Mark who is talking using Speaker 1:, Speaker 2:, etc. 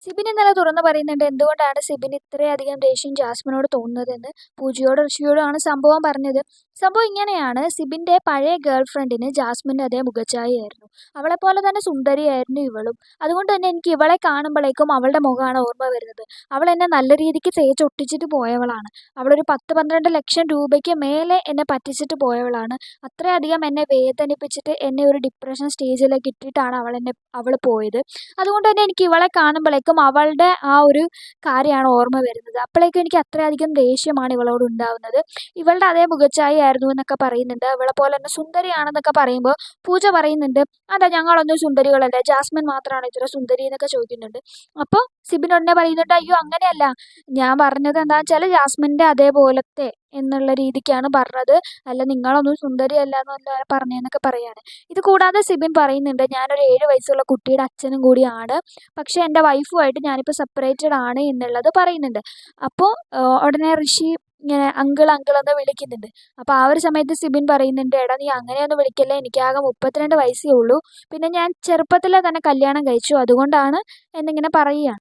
Speaker 1: സിബിൻ ഇന്നലെ തുറന്നു പറയുന്നുണ്ട് എന്തുകൊണ്ടാണ് സിബിന് ഇത്രയധികം ദേഷ്യം ജാസ്മിനോട് തോന്നുന്നതെന്ന്. പൂജയോടും ഋഷിയോടും ആണ് സംഭവം പറഞ്ഞത്. സംഭവം ഇങ്ങനെയാണ്, സിബിന്റെ പഴയ ഗേൾ ഫ്രണ്ടിന് ജാസ്മിൻ്റെ അതേ മുഖച്ഛായയായിരുന്നു. അവളെപ്പോലെ തന്നെ സുന്ദരിയായിരുന്നു ഇവളും. അതുകൊണ്ട് തന്നെ എനിക്ക് ഇവളെ കാണുമ്പോഴേക്കും അവളുടെ മുഖമാണ് ഓർമ്മ വരുന്നത്. അവൾ എന്നെ നല്ല രീതിക്ക് തേച്ചൊട്ടിച്ചിട്ട് പോയവളാണ്. അവളൊരു 10-12 ലക്ഷം രൂപയ്ക്ക് മേലെ എന്നെ പറ്റിച്ചിട്ട് പോയവളാണ്. അത്രയധികം എന്നെ വേദനിപ്പിച്ചിട്ട് എന്നെ ഒരു ഡിപ്രഷൻ സ്റ്റേജിലേക്ക് ഇട്ടിട്ടാണ് അവൾ പോയത്. അതുകൊണ്ട് തന്നെ എനിക്ക് ഇവളെ കാണുമ്പോഴേക്കും അവളുടെ ആ ഒരു കാര്യമാണ് ഓർമ്മ വരുന്നത്. അപ്പോഴേക്കും എനിക്ക് അത്രയധികം ദേഷ്യമാണ് ഇവളോട് ഉണ്ടാവുന്നത്. ഇവളുടെ അതേ മുഖച്ഛായയായിരുന്നു എന്നൊക്കെ പറയുന്നുണ്ട്. ഇവളെ പോലെ തന്നെ സുന്ദരിയാണെന്നൊക്കെ പറയുമ്പോൾ പൂജ പറയുന്നുണ്ട്, അതാ ഞങ്ങളൊന്നും സുന്ദരികളല്ല, ജാസ്മിൻ മാത്രമാണ് ഇത്ര സുന്ദരി എന്നൊക്കെ ചോദിക്കുന്നുണ്ട്. അപ്പോൾ സിബിൻ ഉടനെ പറയുന്നുണ്ട്, അയ്യോ അങ്ങനെയല്ല, ഞാൻ പറഞ്ഞത് എന്താണെന്ന് വെച്ചാൽ ജാസ്മിൻ്റെ അതേപോലത്തെ എന്നുള്ള രീതിക്കാണ് പറഞ്ഞത്, അല്ല നിങ്ങളൊന്നും സുന്ദരിയല്ല എന്നല്ല പറഞ്ഞതെന്നൊക്കെ പറയാണ്. ഇത് കൂടാതെ സിബിൻ പറയുന്നുണ്ട്, ഞാനൊരു 7 വയസ്സുള്ള കുട്ടിയുടെ അച്ഛനും കൂടിയാണ്, പക്ഷേ എൻ്റെ വൈഫുമായിട്ട് ഞാനിപ്പോൾ സെപ്പറേറ്റഡ് ആണ് എന്നുള്ളത് പറയുന്നുണ്ട്. അപ്പോൾ ഉടനെ ഋഷി ഇങ്ങനെ അങ്കിൾ അങ്കിൾ എന്ന് വിളിക്കുന്നുണ്ട്. അപ്പോൾ ആ ഒരു സമയത്ത് സിബിൻ പറയുന്നുണ്ട്, എടാ നീ അങ്ങനെയൊന്നും വിളിക്കല്ലേ, എനിക്കാകെ 32 വയസ്സേ ഉള്ളൂ, പിന്നെ ഞാൻ ചെറുപ്പത്തിലെ തന്നെ കല്യാണം കഴിച്ചു, അതുകൊണ്ടാണ് എന്നിങ്ങനെ പറയുകയാണ്.